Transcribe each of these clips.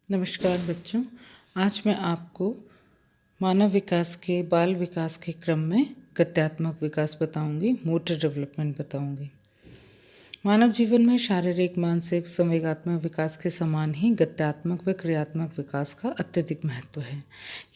नमस्कार बच्चों। आज मैं आपको मानव विकास के बाल विकास के क्रम में गत्यात्मक विकास बताऊंगी, मोटर डेवलपमेंट बताऊंगी। मानव जीवन में शारीरिक, मानसिक, संवेगात्मक विकास के समान ही गत्यात्मक व क्रियात्मक विकास का अत्यधिक महत्व है।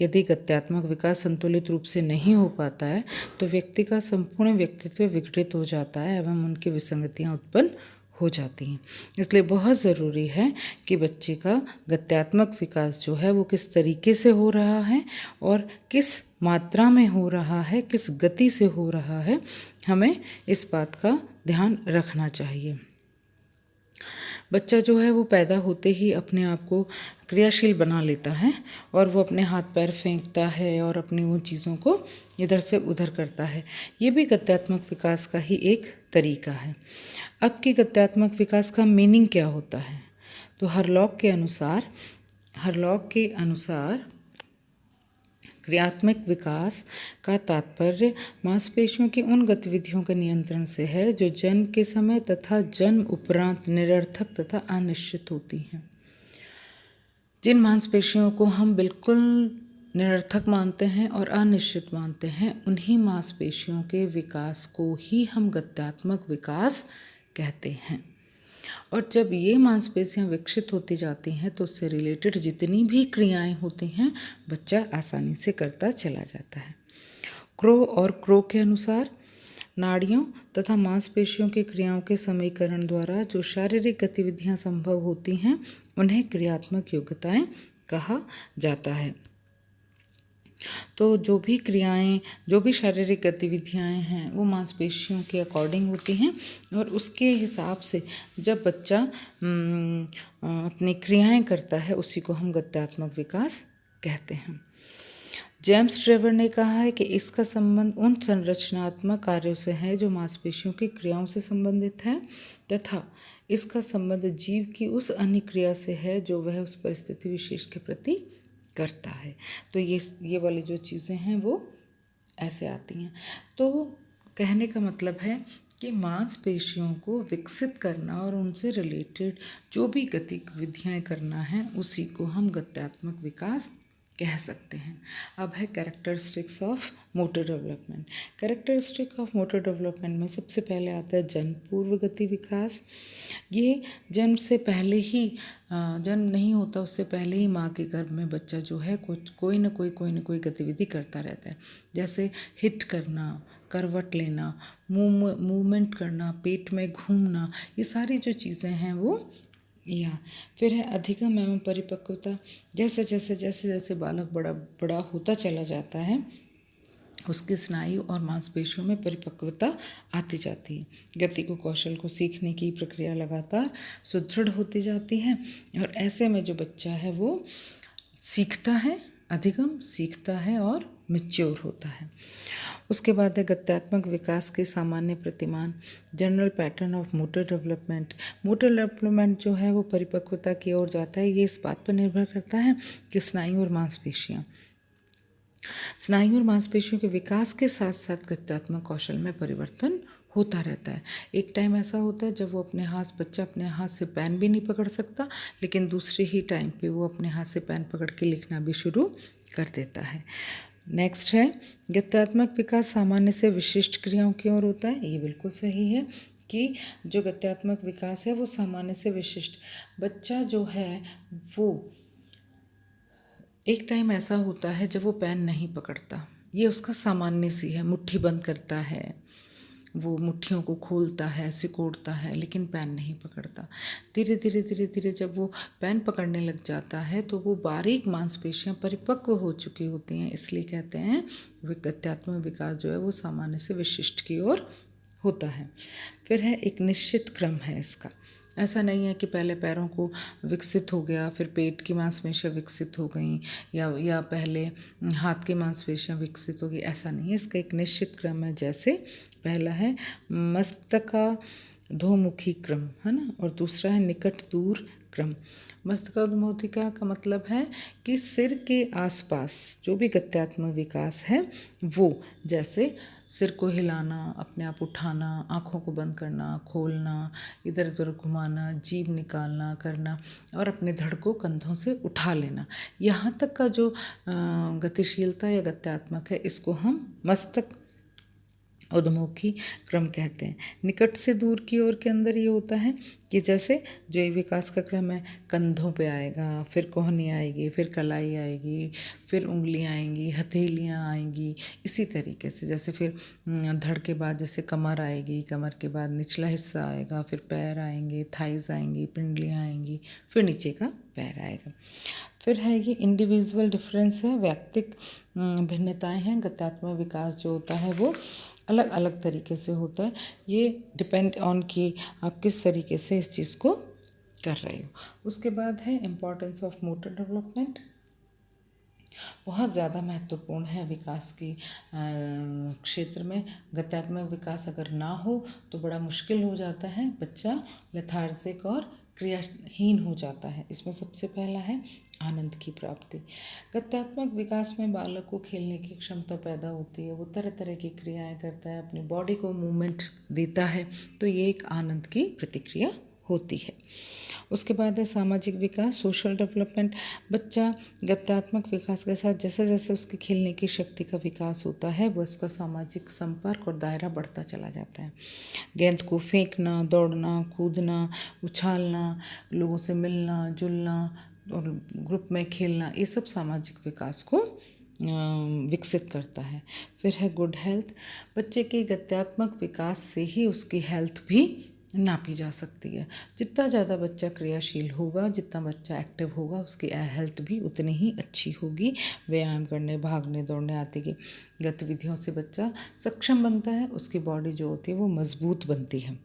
यदि गत्यात्मक विकास संतुलित रूप से नहीं हो पाता है तो व्यक्ति का संपूर्ण व्यक्तित्व विकृत हो जाता है एवं उनकी विसंगतियाँ उत्पन्न हो जाती हैं। इसलिए बहुत ज़रूरी है कि बच्चे का गत्यात्मक विकास जो है वो किस तरीके से हो रहा है और किस मात्रा में हो रहा है, किस गति से हो रहा है, हमें इस बात का ध्यान रखना चाहिए। बच्चा जो है वो पैदा होते ही अपने आप को क्रियाशील बना लेता है और वो अपने हाथ पैर फेंकता है और अपनी वो चीज़ों को इधर से उधर करता है। ये भी गत्यात्मक विकास का ही एक तरीका है। अब की गत्यात्मक विकास का मीनिंग क्या होता है? तो हरलॉक के अनुसार क्रियात्मक विकास का तात्पर्य मांसपेशियों की उन गतिविधियों के नियंत्रण से है जो जन्म के समय तथा जन्म उपरांत निरर्थक तथा अनिश्चित होती हैं। जिन मांसपेशियों को हम बिल्कुल निरर्थक मानते हैं और अनिश्चित मानते हैं, उन्हीं मांसपेशियों के विकास को ही हम गत्यात्मक विकास कहते हैं। और जब ये मांसपेशियां विकसित होती जाती हैं तो उससे रिलेटेड जितनी भी क्रियाएं होती हैं बच्चा आसानी से करता चला जाता है। क्रो के अनुसार नाड़ियों तथा मांसपेशियों की क्रियाओं के समीकरण द्वारा जो शारीरिक गतिविधियां संभव होती हैं उन्हें क्रियात्मक योग्यताएं कहा जाता है। तो जो भी क्रियाएं, जो भी शारीरिक गतिविधियां हैं वो मांसपेशियों के अकॉर्डिंग होती हैं और उसके हिसाब से जब बच्चा अपनी क्रियाएं करता है उसी को हम गत्यात्मक विकास कहते हैं। जेम्स ट्रेवर ने कहा है कि इसका संबंध उन संरचनात्मक कार्यों से है जो मांसपेशियों की क्रियाओं से संबंधित है तथा इसका संबंध जीव की उस अन्य क्रिया से है जो वह उस परिस्थिति विशेष के प्रति करता है। तो ये वाली जो चीज़ें हैं वो ऐसे आती हैं। तो कहने का मतलब है कि मांसपेशियों को विकसित करना और उनसे रिलेटेड जो भी गतिविधियाँ करना है उसी को हम गत्यात्मक विकास कह सकते हैं। अब है characteristics of motor development. Characteristic of motor development में सबसे पहले आता है जन्म पूर्व गति विकास। ये जन्म से पहले ही जन्म नहीं होता उससे पहले ही माँ के गर्भ में बच्चा जो है कोई ना कोई गतिविधि करता रहता है। जैसे हिट करना, करवट लेना, मूवमेंट करना, पेट में घूमना, ये सारी जो चीज़ें हैं वो या फिर है अधिगम एवं परिपक्वता। जैसे जैसे जैसे जैसे बालक बड़ा होता चला जाता है उसके स्नायु और मांसपेशियों में परिपक्वता आती जाती है। गति को, कौशल को सीखने की प्रक्रिया लगातार सुदृढ़ होती जाती है और ऐसे में जो बच्चा है वो सीखता है, अधिगम सीखता है और मैच्योर होता है। उसके बाद है गत्यात्मक विकास के सामान्य प्रतिमान, general pattern of motor development. Motor development जो है वो परिपक्वता की ओर जाता है। ये इस बात पर निर्भर करता है कि स्नायु और मांसपेशियों के विकास के साथ साथ गत्यात्मक कौशल में परिवर्तन होता रहता है। एक टाइम ऐसा होता है जब वो बच्चा अपने हाथ से पेन भी नहीं पकड़ सकता, लेकिन दूसरे ही टाइम पे वो अपने हाथ से पेन पकड़ के लिखना भी शुरू कर देता है। नेक्स्ट है गत्यात्मक विकास सामान्य से विशिष्ट क्रियाओं की ओर होता है। ये बिल्कुल सही है कि जो गत्यात्मक विकास है वो सामान्य से विशिष्ट। बच्चा जो है वो एक टाइम ऐसा होता है जब वो पेन नहीं पकड़ता, ये उसका सामान्य सी है। मुट्ठी बंद करता है, वो मुट्ठियों को खोलता है, सिकोड़ता है, लेकिन पेन नहीं पकड़ता। धीरे धीरे जब वो पेन पकड़ने लग जाता है तो वो बारीक मांसपेशियां परिपक्व हो चुकी होती हैं। इसलिए कहते हैं गत्यात्मक विकास जो है वो सामान्य से विशिष्ट की ओर होता है। फिर है एक निश्चित क्रम है इसका। ऐसा नहीं है कि पहले पैरों को विकसित हो गया फिर पेट की मांसपेशियां विकसित हो गई या पहले हाथ की मांसपेशियां विकसित हो गई, ऐसा नहीं है। इसका एक निश्चित क्रम है। जैसे पहला है मस्तकाधोमुखी क्रम, है ना, और दूसरा है निकट दूर क्रम। मस्तकाधोमुखिका का मतलब है कि सिर के आसपास जो भी गत्यात्मक विकास है वो, जैसे सिर को हिलाना, अपने आप उठाना, आँखों को बंद करना, खोलना, इधर उधर घुमाना, जीभ निकालना करना और अपने धड़ को कंधों से उठा लेना। यहाँ तक का जो गतिशीलता या गत्यात्मक है, इसको हम मस्तक उद्मुखी क्रम कहते हैं। निकट से दूर की ओर के अंदर ये होता है कि जैसे जो ये विकास का क्रम है, कंधों पे आएगा, फिर कोहनी आएगी, फिर कलाई आएगी, फिर उंगलियां आएंगी, हथेलियां आएंगी, इसी तरीके से जैसे फिर धड़ के बाद जैसे कमर आएगी, कमर के बाद निचला हिस्सा आएगा, फिर पैर आएंगे, थाइज आएंगी, पिंडलियां आएंगी, फिर नीचे का पैर आएगा। फिर है ये इंडिविजुअल डिफरेंस है, व्यक्तिक भिन्नताएं हैं। गत्यात्मक विकास जो होता है वो अलग अलग तरीके से होता है। ये डिपेंड ऑन कि आप किस तरीके से इस चीज़ को कर रहे हो। उसके बाद है इम्पॉर्टेंस ऑफ मोटर डेवलपमेंट। बहुत ज़्यादा महत्वपूर्ण है विकास की क्षेत्र में। गत्यात्मक विकास अगर ना हो तो बड़ा मुश्किल हो जाता है, बच्चा लेथार्जिक और क्रियाहीन हो जाता है। इसमें सबसे पहला है आनंद की प्राप्ति। गत्यात्मक विकास में बालक को खेलने की क्षमता पैदा होती है, वो तरह तरह की क्रियाएं करता है, अपनी बॉडी को मूवमेंट देता है, तो ये एक आनंद की प्रतिक्रिया होती है। उसके बाद है सामाजिक विकास, सोशल डेवलपमेंट। बच्चा गत्यात्मक विकास के साथ जैसे जैसे उसकी खेलने की शक्ति का विकास होता है, वह उसका सामाजिक संपर्क और दायरा बढ़ता चला जाता है। गेंद को फेंकना, दौड़ना, कूदना, उछालना, लोगों से मिलना जुलना और ग्रुप में खेलना, ये सब सामाजिक विकास को विकसित करता है। फिर है गुड हेल्थ। बच्चे के गत्यात्मक विकास से ही उसकी हेल्थ भी नापी जा सकती है। जितना ज़्यादा बच्चा क्रियाशील होगा, जितना बच्चा एक्टिव होगा, उसकी हेल्थ भी उतनी ही अच्छी होगी। व्यायाम करने, भागने, दौड़ने आदि की गतिविधियों से बच्चा सक्षम बनता है, उसकी बॉडी जो होती है वो मजबूत बनती है।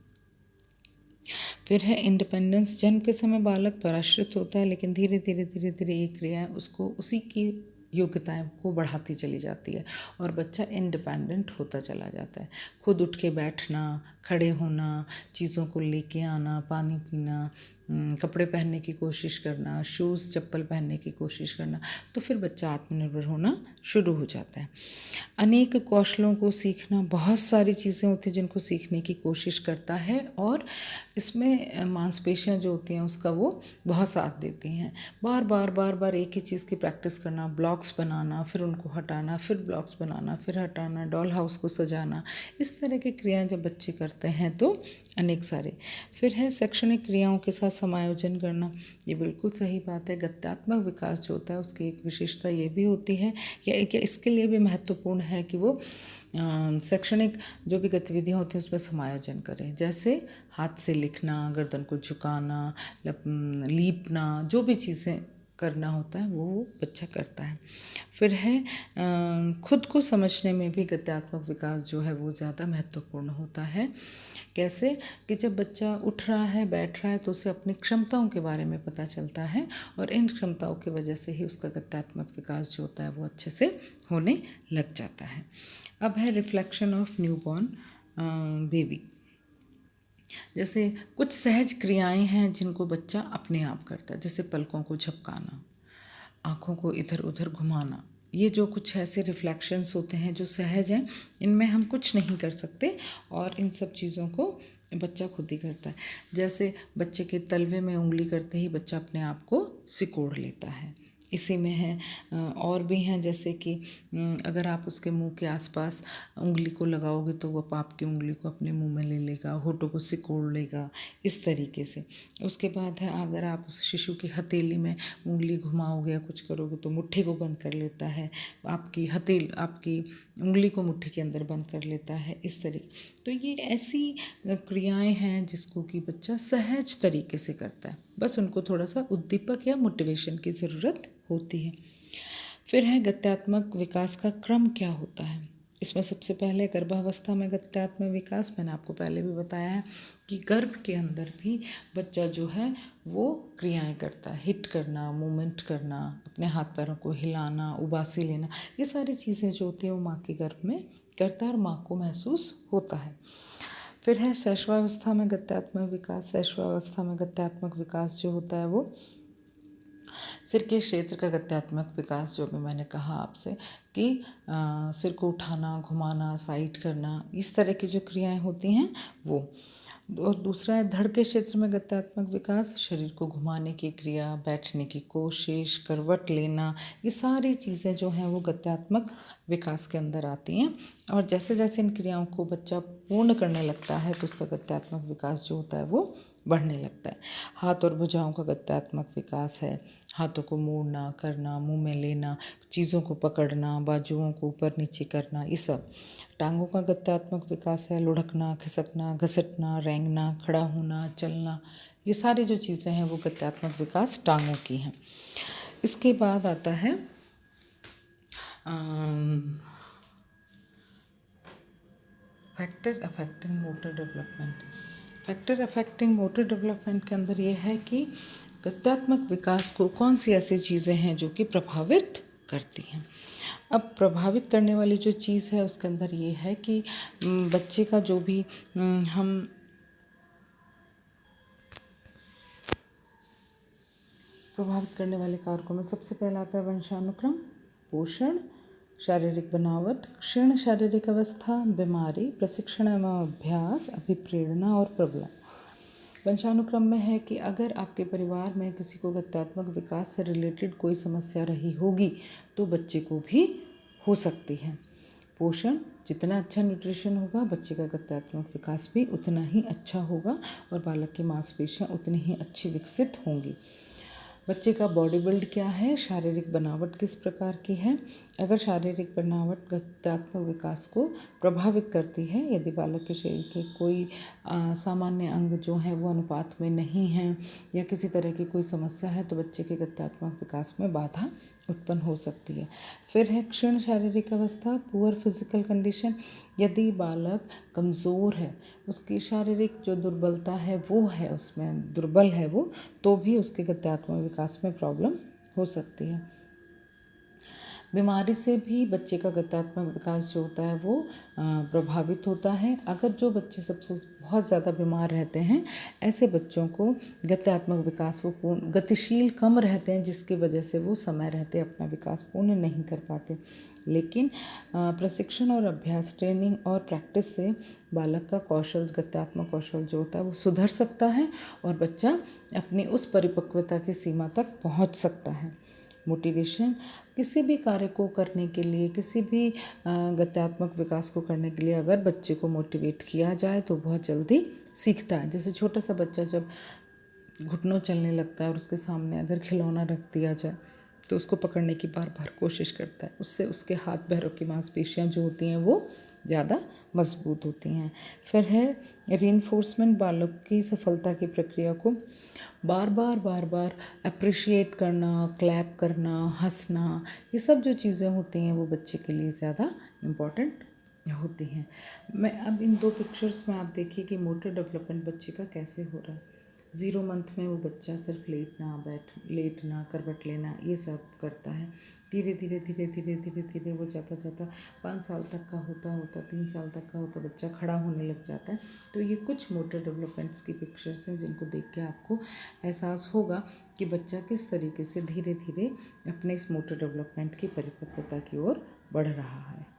फिर है इंडिपेंडेंस। जन्म के समय बालक पराश्रित होता है, लेकिन धीरे धीरे धीरे धीरे ये क्रियाएं उसको उसी की योग्यताएं को बढ़ाती चली जाती है और बच्चा इंडिपेंडेंट होता चला जाता है। खुद उठ के बैठना, खड़े होना, चीज़ों को लेके आना, पानी पीना, कपड़े पहनने की कोशिश करना, शूज़ चप्पल पहनने की कोशिश करना, तो फिर बच्चा आत्मनिर्भर होना शुरू हो जाता है। अनेक कौशलों को सीखना, बहुत सारी चीज़ें होती हैं जिनको सीखने की कोशिश करता है और इसमें मांसपेशियां जो होती हैं उसका वो बहुत साथ देती हैं। बार बार बार बार एक ही चीज़ की प्रैक्टिस करना, ब्लॉक्स बनाना, फिर उनको हटाना, फिर ब्लॉक्स बनाना, फिर हटाना, डॉल हाउस को सजाना, इस तरह की क्रियाएं जब बच्चे करते हैं तो अनेक सारे। फिर है शैक्षणिक क्रियाओं के साथ समायोजन करना। ये बिल्कुल सही बात है। गत्यात्मक विकास जो होता है उसकी एक विशेषता ये भी होती है कि इसके लिए भी महत्वपूर्ण है कि वो शैक्षणिक जो भी गतिविधियाँ होती हैं उसमें समायोजन करें। जैसे हाथ से लिखना, गर्दन को झुकाना, लीपना, जो भी चीज़ें करना होता है वो बच्चा करता है। फिर है खुद को समझने में भी गत्यात्मक विकास जो है वो ज़्यादा महत्वपूर्ण होता है। कैसे कि जब बच्चा उठ रहा है, बैठ रहा है, तो उसे अपनी क्षमताओं के बारे में पता चलता है और इन क्षमताओं की वजह से ही उसका गत्यात्मक विकास जो होता है वो अच्छे से होने लग जाता है। अब है रिफ्लेक्शन ऑफ न्यूबॉर्न बेबी। जैसे कुछ सहज क्रियाएं हैं जिनको बच्चा अपने आप करता है, जैसे पलकों को झपकाना, आँखों को इधर उधर घुमाना। ये जो कुछ ऐसे रिफ्लेक्शंस होते हैं जो सहज हैं, इनमें हम कुछ नहीं कर सकते और इन सब चीज़ों को बच्चा खुद ही करता है। जैसे बच्चे के तलवे में उंगली करते ही बच्चा अपने आप को सिकोड़ लेता है। इसी में है और भी हैं, जैसे कि अगर आप उसके मुंह के आसपास उंगली को लगाओगे तो वो आपकी उंगली को अपने मुंह में ले लेगा, होठों को सिकोड़ लेगा, इस तरीके से। उसके बाद है अगर आप उस शिशु की हथेली में उंगली घुमाओगे या कुछ करोगे तो मुट्ठी को बंद कर लेता है, आपकी उंगली को मुट्ठी के अंदर बंद कर लेता है, इस तरीके। तो ये ऐसी क्रियाएं हैं जिसको कि बच्चा सहज तरीके से करता है, बस उनको थोड़ा सा उद्दीपक या मोटिवेशन की ज़रूरत होती है। फिर है गत्यात्मक विकास का क्रम क्या होता है। इसमें सबसे पहले गर्भावस्था में गत्यात्मक विकास, मैंने आपको पहले भी बताया है कि गर्भ के अंदर भी बच्चा जो है वो क्रियाएं करता है, हिट करना, मूवमेंट करना, अपने हाथ पैरों को हिलाना, उबासी लेना, ये सारी चीज़ें जो होती हैं वो माँ के गर्भ में करता है और माँ को महसूस होता है। फिर है शैशवावस्था में गत्यात्मक विकास। शैशवावस्था में गत्यात्मक विकास जो होता है वो सिर के क्षेत्र का गत्यात्मक विकास, जो भी मैंने कहा आपसे कि सिर को उठाना, घुमाना, साइड करना, इस तरह की जो क्रियाएं होती हैं वो। और दूसरा है धड़ के क्षेत्र में गत्यात्मक विकास, शरीर को घुमाने की क्रिया, बैठने की कोशिश, करवट लेना, ये सारी चीज़ें जो हैं वो गत्यात्मक विकास के अंदर आती हैं। और जैसे जैसे इन क्रियाओं को बच्चा पूर्ण करने लगता है तो उसका गत्यात्मक विकास जो होता है वो बढ़ने लगता है। हाथ और भुजाओं का गत्यात्मक विकास है, हाथों को मोड़ना, करना, मुंह में लेना, चीज़ों को पकड़ना, बाजुओं को ऊपर नीचे करना, ये सब। टांगों का गत्यात्मक विकास है, लुढ़कना, खिसकना, घसटना, रेंगना, खड़ा होना, चलना, ये सारी जो चीज़ें हैं वो गत्यात्मक विकास टांगों की हैं। इसके बाद आता है factor affecting motor development. Factor affecting motor development के अंदर ये है कि गत्यात्मक विकास को कौन सी ऐसी चीज़ें हैं जो कि प्रभावित करती हैं। अब प्रभावित करने वाली जो चीज़ है उसके अंदर ये है कि बच्चे का जो भी हम प्रभावित करने वाले कारकों में सबसे पहला आता है वंशानुक्रम, पोषण, शारीरिक बनावट, क्षीण शारीरिक अवस्था, बीमारी, प्रशिक्षण एवं अभ्यास, अभिप्रेरणा और प्रबलन। वंशानुक्रम में है कि अगर आपके परिवार में किसी को गत्यात्मक विकास से रिलेटेड कोई समस्या रही होगी तो बच्चे को भी हो सकती है। पोषण, जितना अच्छा न्यूट्रिशन होगा बच्चे का गत्यात्मक विकास भी उतना ही अच्छा होगा और बालक की मांसपेशियां उतनी ही अच्छी विकसित होंगी। बच्चे का बॉडी बिल्ड क्या है, शारीरिक बनावट किस प्रकार की है। अगर शारीरिक बनावट गत्यात्मक विकास को प्रभावित करती है, यदि बालक के शरीर के कोई सामान्य अंग जो हैं वो अनुपात में नहीं हैं या किसी तरह की कोई समस्या है तो बच्चे के गत्यात्मक विकास में बाधा उत्पन्न हो सकती है। फिर है क्षीण शारीरिक अवस्था, पुअर फिजिकल कंडीशन। यदि बालक कमज़ोर है, उसकी शारीरिक जो दुर्बलता है वो है, उसमें दुर्बल है वो, तो भी उसके गत्यात्मक विकास में प्रॉब्लम हो सकती है। बीमारी से भी बच्चे का गत्यात्मक विकास जो होता है वो प्रभावित होता है। अगर जो बच्चे सबसे बहुत ज़्यादा बीमार रहते हैं, ऐसे बच्चों को गत्यात्मक विकास वो पूर्ण गतिशील कम रहते हैं, जिसकी वजह से वो समय रहते अपना विकास पूर्ण नहीं कर पाते। लेकिन प्रशिक्षण और अभ्यास, ट्रेनिंग और प्रैक्टिस से बालक का कौशल, गत्यात्मक कौशल जो होता है वो सुधर सकता है और बच्चा अपनी उस परिपक्वता की सीमा तक पहुंच सकता है। मोटिवेशन, किसी भी कार्य को करने के लिए, किसी भी गत्यात्मक विकास को करने के लिए अगर बच्चे को मोटिवेट किया जाए तो बहुत जल्दी सीखता है। जैसे छोटा सा बच्चा जब घुटनों चलने लगता है और उसके सामने अगर खिलौना रख दिया जाए तो उसको पकड़ने की बार बार कोशिश करता है, उससे उसके हाथ पैरों की मांसपेशियां जो होती हैं वो ज़्यादा मजबूत होती हैं। फिर है रीइंफोर्समेंट, बालक की सफलता की प्रक्रिया को बार बार अप्रिशिएट करना, क्लैप करना, हंसना, ये सब जो चीज़ें होती हैं वो बच्चे के लिए ज़्यादा इम्पॉर्टेंट होती हैं। मैं अब इन दो पिक्चर्स में आप देखिए कि मोटर डेवलपमेंट बच्चे का कैसे हो रहा है। 0 मंथ में वो बच्चा सिर्फ लेटना, करवट लेना, ये सब करता है। धीरे धीरे धीरे धीरे धीरे धीरे वो जाता जाता 5 साल तक का होता 3 साल तक का होता बच्चा खड़ा होने लग जाता है। तो ये कुछ मोटर डेवलपमेंट्स की पिक्चर्स हैं जिनको देख के आपको एहसास होगा कि बच्चा किस तरीके से धीरे धीरे अपने इस मोटर डेवलपमेंट की परिपक्वता की ओर बढ़ रहा है।